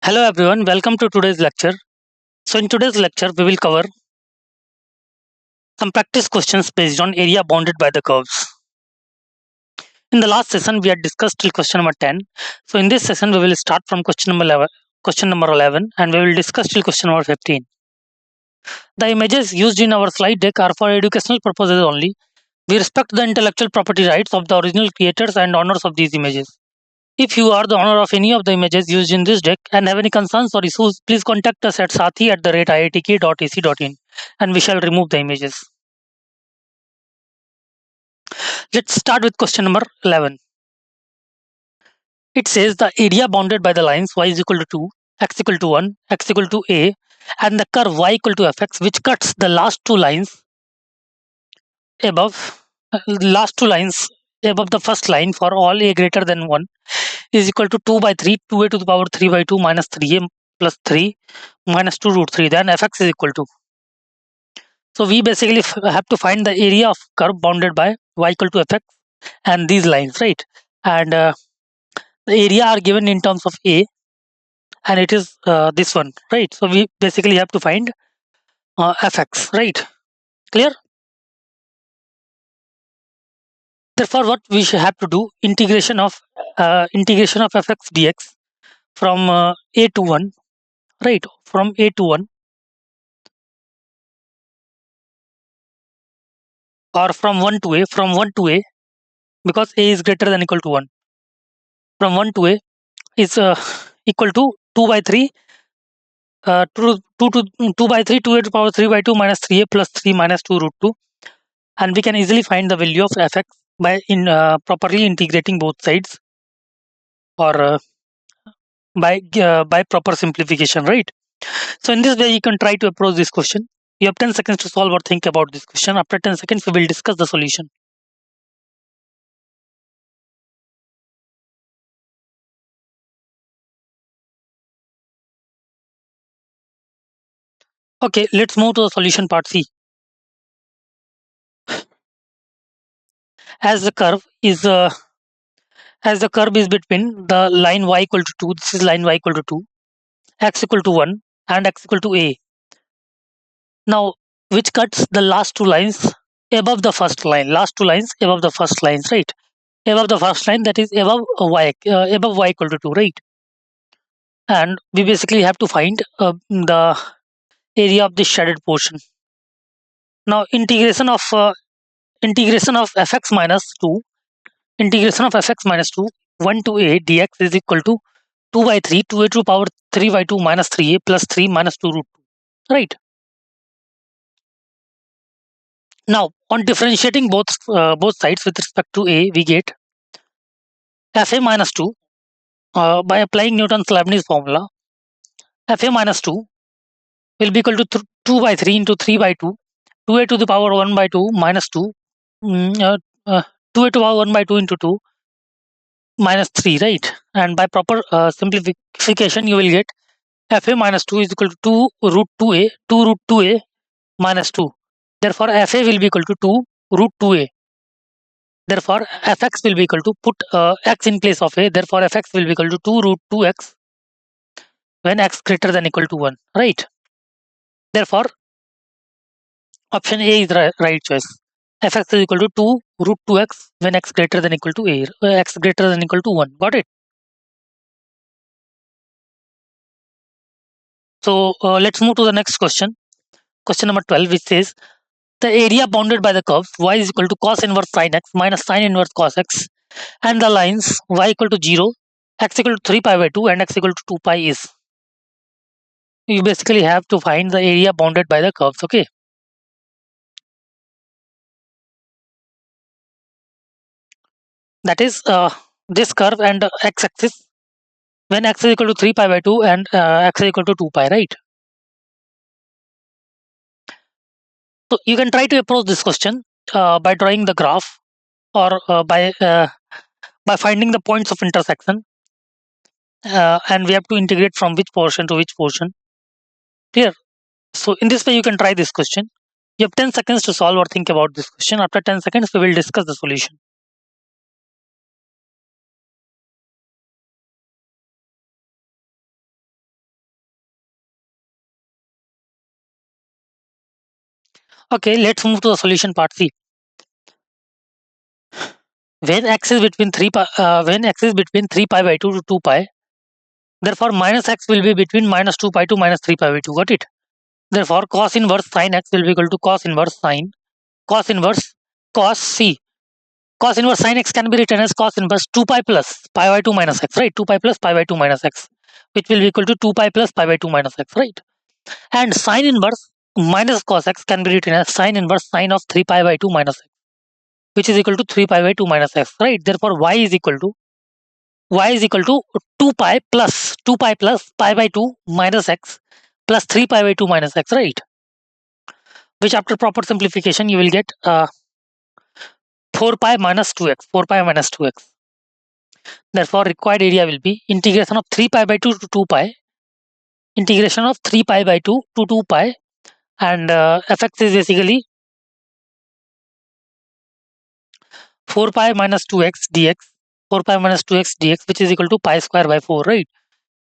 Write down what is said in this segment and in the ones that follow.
Hello everyone, welcome to today's lecture. So in today's lecture, we will cover some practice questions based on area bounded by the curves. In the last session, we had discussed till question number 10. So in this session, we will start from question number 11 and we will discuss till question number 15. The images used in our slide deck are for educational purposes only. We respect the intellectual property rights of the original creators and owners of these images. If you are the owner of any of the images used in this deck and have any concerns or issues, please contact us at sathi@iitk.ac.in and we shall remove the images. Let's start with question number 11. It says the area bounded by the lines y is equal to 2, x equal to 1, x equal to a, and the curve y equal to fx, which cuts the last two lines above the first line for all a greater than 1 is equal to 2 by 3, 2a to the power 3 by 2 minus 3a plus 3 minus 2 root 3. Then fx is equal to. So we basically have to find the area of curve bounded by y equal to fx and these lines, right? And the area are given in terms of a, and it is this one, right? So we basically have to find fx, right? Clear? Therefore, what we should have to do, integration of fx dx from a to 1, right? From a to 1, or from 1 to a, because a is greater than equal to 1. From 1 to a is equal to 2 by 3, 2 by 3, 2a to the power 3 by 2 minus 3a plus 3 minus 2 root 2. And we can easily find the value of fx by properly integrating both sides, or by proper simplification, right? So in this way, you can try to approach this question. You have 10 seconds to solve or think about this question. After 10 seconds, we will discuss the solution. Okay, let's move to the solution part C. As the curve is between the line y equal to 2, this is line y equal to 2, x equal to 1, and x equal to a. Now, which cuts the last two lines above the first line, above the first lines, right? Above the first line, that is above y equal to 2, right? And we basically have to find the area of this shaded portion. Now, integration of fx minus 2, 1 to a dx is equal to 2 by 3, 2a to the power 3 by 2 minus 3a plus 3 minus 2 root 2, right? Now, on differentiating both sides with respect to a, we get fa minus 2 by applying Newton's Leibniz formula. Fa minus 2 will be equal to 2 by 3 into 3 by 2, 2a to the power 1 by 2 minus 2, 2a to the power 1 by 2 into 2 minus 3, right? And by proper simplification, you will get fa minus 2 is equal to 2 root 2a minus 2. Therefore, fa will be equal to 2 root 2a. Therefore, fx will be equal to, put x in place of a, therefore fx will be equal to 2 root 2x when x greater than equal to 1, right? Therefore, option A is the right choice. Fx is equal to 2 root 2x when x greater than equal to a, x greater than equal to 1. Got it? So let's move to the next question. Question number 12, which says the area bounded by the curves y is equal to cos inverse sin x minus sin inverse cos x, and the lines y equal to 0, x equal to 3 pi by 2, and x equal to 2 pi is. You basically have to find the area bounded by the curves, okay? That is this curve and x-axis when x is equal to 3 pi by 2 and x is equal to 2 pi, right? So you can try to approach this question by drawing the graph, or by finding the points of intersection, and we have to integrate from which portion to which portion. Clear? So in this way, you can try this question. You have 10 seconds to solve or think about this question. After 10 seconds, we will discuss the solution. Okay, let's move to the solution part C. When x is between 3 pi, when x is between 3 pi by 2 to 2 pi, therefore minus x will be between minus 2 pi to minus 3 pi by 2. Got it? Therefore, cos inverse sin x will be equal to cos inverse sin cos inverse cos c. Cos inverse sin x can be written as cos inverse 2 pi plus pi by 2 minus x, right? 2 pi plus pi by 2 minus x, which will be equal to 2 pi plus pi by 2 minus x, right? And sin inverse minus cos x can be written as sin inverse sin of 3 pi by 2 minus x, which is equal to 3 pi by 2 minus x, right? Therefore, y is equal to 2 pi plus pi by 2 minus x plus 3 pi by 2 minus x, right? Which after proper simplification you will get 4 pi minus 2x, 4 pi minus 2x. Therefore, required area will be integration of 3 pi by 2 to 2 pi, integration of 3 pi by 2 to 2 pi, and fx is basically 4 pi minus 2x dx, 4 pi minus 2x dx, which is equal to pi square by 4, right?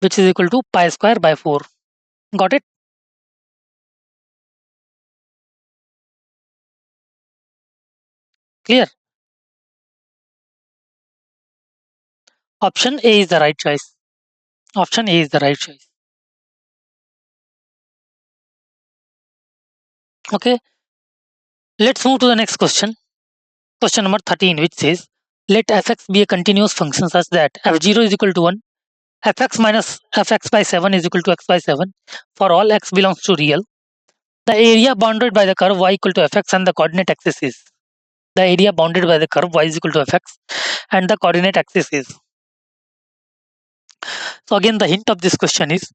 Which is equal to pi square by 4. Got it? Clear? Option A is the right choice. Option A is the right choice. Okay, let's move to the next question. Question number 13, which says, let fx be a continuous function such that f0 is equal to 1, fx minus fx by 7 is equal to x by 7 for all x belongs to real. The area bounded by the curve y equal to fx and the coordinate axis is. The area bounded by the curve y is equal to fx and the coordinate axis is. So again, the hint of this question is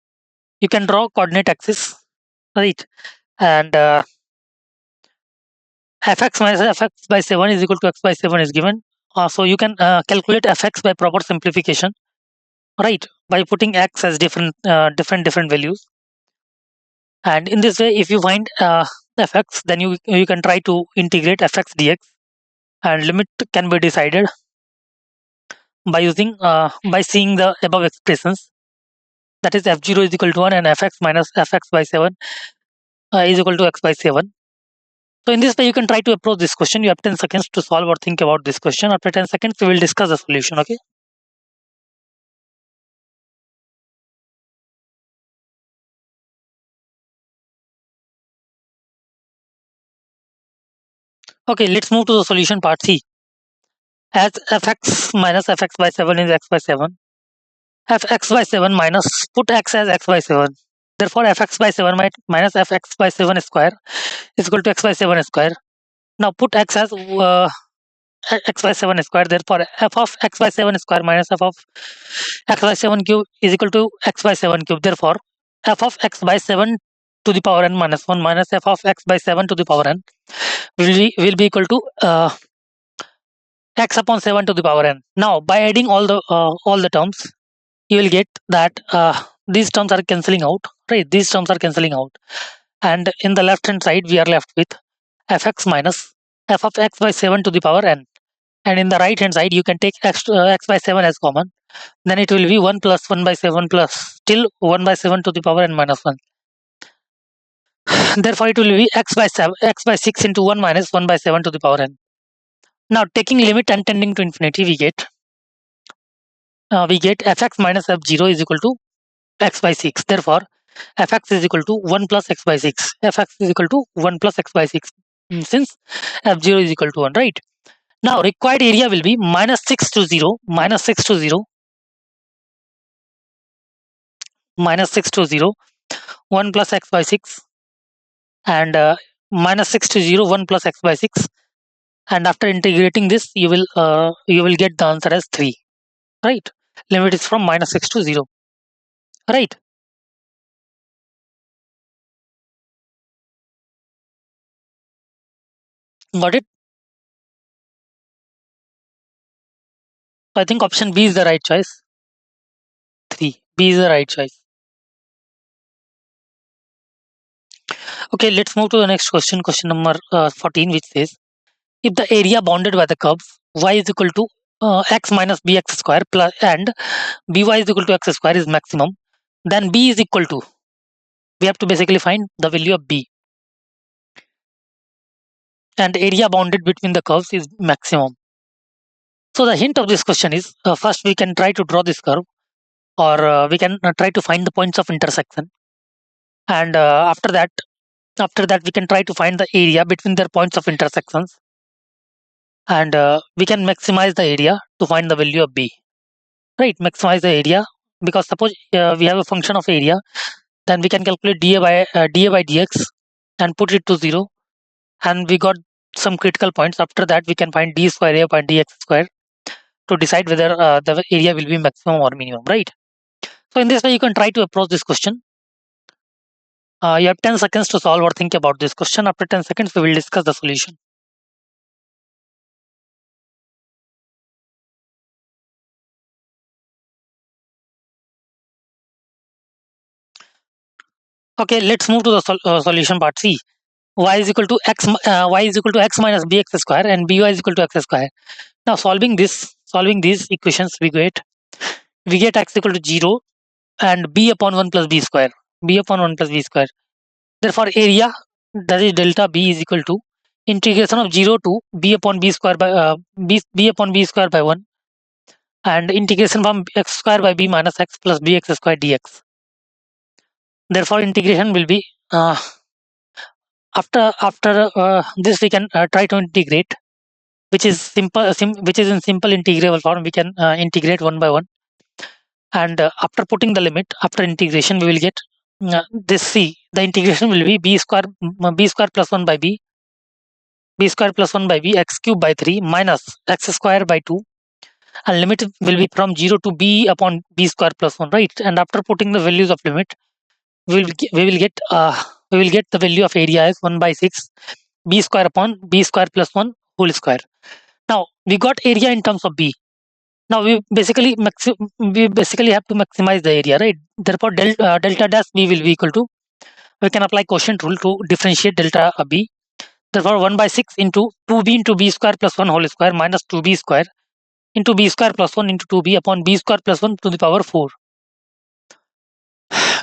you can draw coordinate axis, right? And fx minus fx by 7 is equal to x by 7 is given. So you can calculate fx by proper simplification, right? By putting x as different values. And in this way, if you find fx, then you can try to integrate fx dx, and limit can be decided by using by seeing the above expressions. That is f0 is equal to 1 and fx minus fx by 7 is equal to x by 7. So in this way, you can try to approach this question. You have 10 seconds to solve or think about this question. After 10 seconds, we will discuss the solution. Okay. Okay, let's move to the solution part C. As fx minus fx by 7 is x by 7, fx by 7 minus put x as x by 7. Therefore, fx by 7 minus fx by 7 square is equal to x by 7 square. Now put x as x by 7 square. Therefore, f of x by 7 square minus f of x by 7 cube is equal to x by 7 cube. Therefore, f of x by 7 to the power n minus 1 minus f of x by 7 to the power n will be equal to x upon 7 to the power n. Now, by adding all the terms, you will get that these terms are cancelling out, right? These terms are cancelling out, and in the left hand side, we are left with fx minus f of x by 7 to the power n. And in the right hand side, you can take x by 7 as common. Then it will be 1 plus 1 by 7 plus till 1 by 7 to the power n minus 1. Therefore, it will be x by 6 into 1 minus 1 by 7 to the power n. Now, taking limit and tending to infinity, we get fx minus f0 is equal to x by 6. Therefore, fx is equal to 1 plus x by 6. Fx is equal to 1 plus x by 6 since f0 is equal to 1, right? Now, required area will be minus 6 to 0, minus 6 to 0, minus 6 to 0, 1 plus x by 6, and minus 6 to 0, 1 plus x by 6. And after integrating this, you will get the answer as 3, right? Limit is from minus 6 to 0, right? Got it? So I think option B is the right choice. 3. B is the right choice. Okay, let's move to the next question. Question number 14, which says, if the area bounded by the curves y is equal to x minus bx square plus and by is equal to x square is maximum, then b is equal to, we have to basically find the value of b. and area bounded between the curves is maximum. So the hint of this question is, first we can try to draw this curve, or we can try to find the points of intersection, and after that we can try to find the area between their points of intersections, and we can maximize the area to find the value of b. Right, maximize the area, because suppose we have a function of area, then we can calculate dA by dx and put it to 0, and we got some critical points. After that we can find d square a upon dx square to decide whether the area will be maximum or minimum, right? So in this way you can try to approach this question. You have 10 seconds to solve or think about this question. After 10 seconds we will discuss the solution. Okay, let's move to the solution part C. Y is equal to x minus bx square and by is equal to x square. Now solving these equations, we get x equal to 0 and b upon 1 plus b square. B upon 1 plus b square. Therefore area, that is delta b, is equal to integration of 0 to b upon b square by b upon b square by 1, and integration from x square by b minus x plus bx square dx. Therefore integration will be after this we can try to integrate, which is which is in simple integrable form. We can integrate one by one, and after putting the limit, after integration we will get this c. The integration will be b square plus 1 by b square plus 1 by b x cube by 3 minus x square by 2, and limit will be from 0 to b upon b square plus 1, right? And after putting the values of limit, we will get the value of area as 1 by 6 b square upon b square plus 1 whole square. Now we got area in terms of b. Now we basically have to maximize the area, right? Therefore delta dash b will be equal to, we can apply quotient rule to differentiate delta b. Therefore 1 by 6 into 2b into b square plus 1 whole square minus 2b square into b square plus 1 into 2b upon b square plus 1 to the power 4,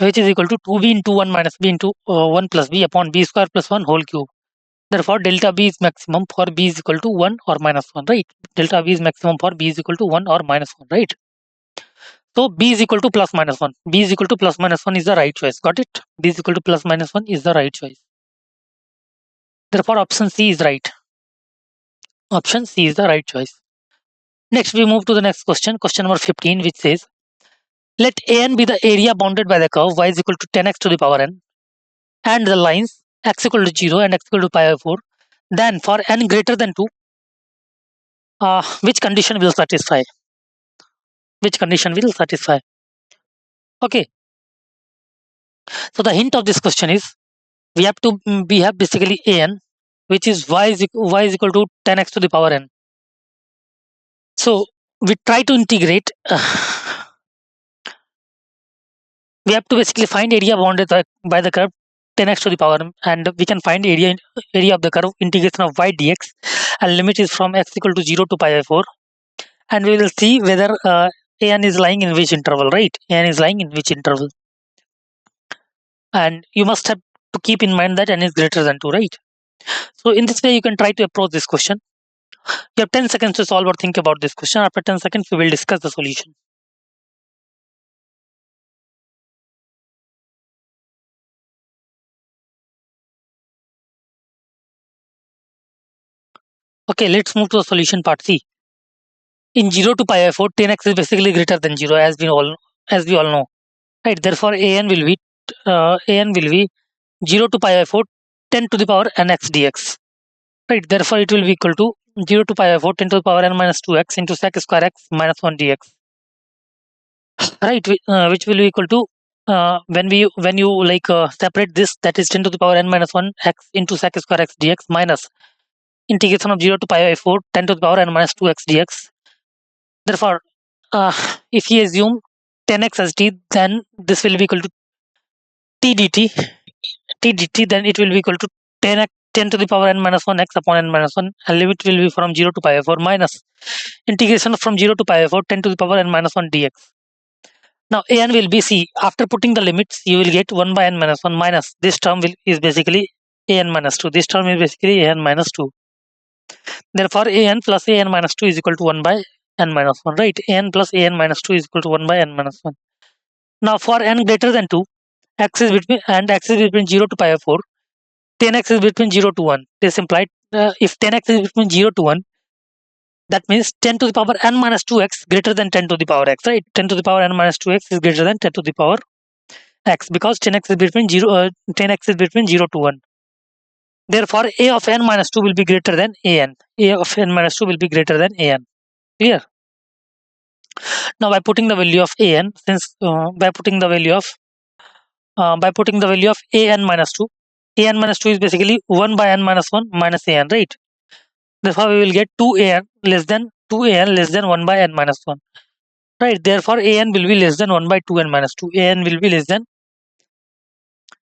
which is equal to 2b into 1 minus b into 1 plus b upon b square plus 1 whole cube. Therefore delta b is maximum for b is equal to 1 or minus 1, right? Delta b is maximum for b is equal to 1 or minus 1, right? So b is equal to plus minus 1. B is equal to plus minus 1 is the right choice. Got it? B is equal to plus minus 1 is the right choice. Therefore option C is right. Option C is the right choice. Next we move to the next question, question number 15, which says, let an be the area bounded by the curve y is equal to 10x to the power n, and the lines x equal to 0 and x equal to pi by 4. Then for n greater than 2, which condition will satisfy? Which condition will satisfy? Okay. So the hint of this question is, we have basically an, which is y is equal to 10x to the power n. So we try to integrate. We have to basically find area bounded by the curve 10x to the power n, and we can find area of the curve integration of y dx, and limit is from x equal to 0 to pi by 4, and we will see whether an is lying in which interval, right? An is lying in which interval, and you must have to keep in mind that n is greater than 2, right? So in this way you can try to approach this question. You have 10 seconds to solve or think about this question. After 10 seconds we will discuss the solution. Okay, let's move to the solution part C. In 0 to pi by 4, 10x is basically greater than 0, as we all know, right? Therefore an will be 0 to pi by 4 10 to the power nx dx, right? Therefore it will be equal to 0 to pi by 4 10 to the power n minus 2x into sec square x minus 1 dx, right? Which will be equal to, when you separate this, that is 10 to the power n minus 1 x into sec square x dx minus integration of 0 to pi by 4 10 to the power n minus 2x dx. Therefore if we assume 10x as t, then this will be equal to t dt, then it will be equal to 10 to the power n minus 1 x upon n minus 1, and limit will be from 0 to pi by 4 minus integration from 0 to pi by 4 10 to the power n minus 1 dx. Now an will be c. After putting the limits, you will get 1 by n minus 1 minus this term is basically an minus 2. This term is basically an minus 2. Therefore, an plus an minus 2 is equal to 1 by n minus 1, right? An plus an minus 2 is equal to 1 by n minus 1. Now, for n greater than 2, x is between 0 to pi of 4, 10x is between 0 to 1. This implied if 10x is between 0 to 1, that means 10 to the power n minus 2x greater than 10 to the power x, right? 10 to the power n minus 2x is greater than 10 to the power x because 10x is between 0 to 1. Therefore, a of n minus 2 will be greater than an. A of n minus 2 will be greater than an. Clear? Now, by putting the value of an, by putting the value of an minus 2, an minus 2 is basically 1 by n minus 1 minus an, right? Therefore, we will get 2an less than 1 by n minus 1. Right. Therefore, an will be less than 1 by 2n minus 2. An will be less than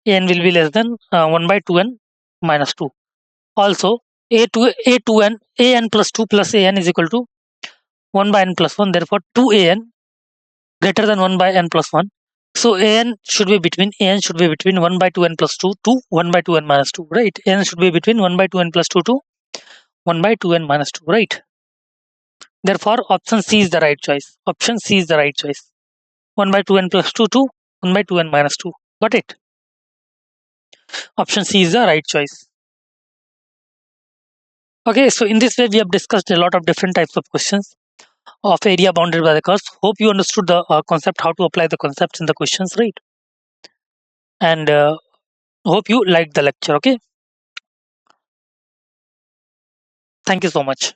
1 by 2n minus 2. Also, an plus 2 plus an is equal to 1 by n plus 1. Therefore, 2an greater than 1 by n plus 1. So an should be between 1 by 2n plus 2 to 1 by 2n minus 2, right? An should be between 1 by 2n plus 2 to 1 by 2n minus 2, right? Therefore, option C is the right choice. Option C is the right choice. 1 by 2n plus 2 to 1 by 2n minus 2. Got it? Option C is the right choice. Okay, so in this way, we have discussed a lot of different types of questions of area bounded by the curves. Hope you understood the concept, how to apply the concepts in the questions, right? And hope you liked the lecture. Okay, thank you so much.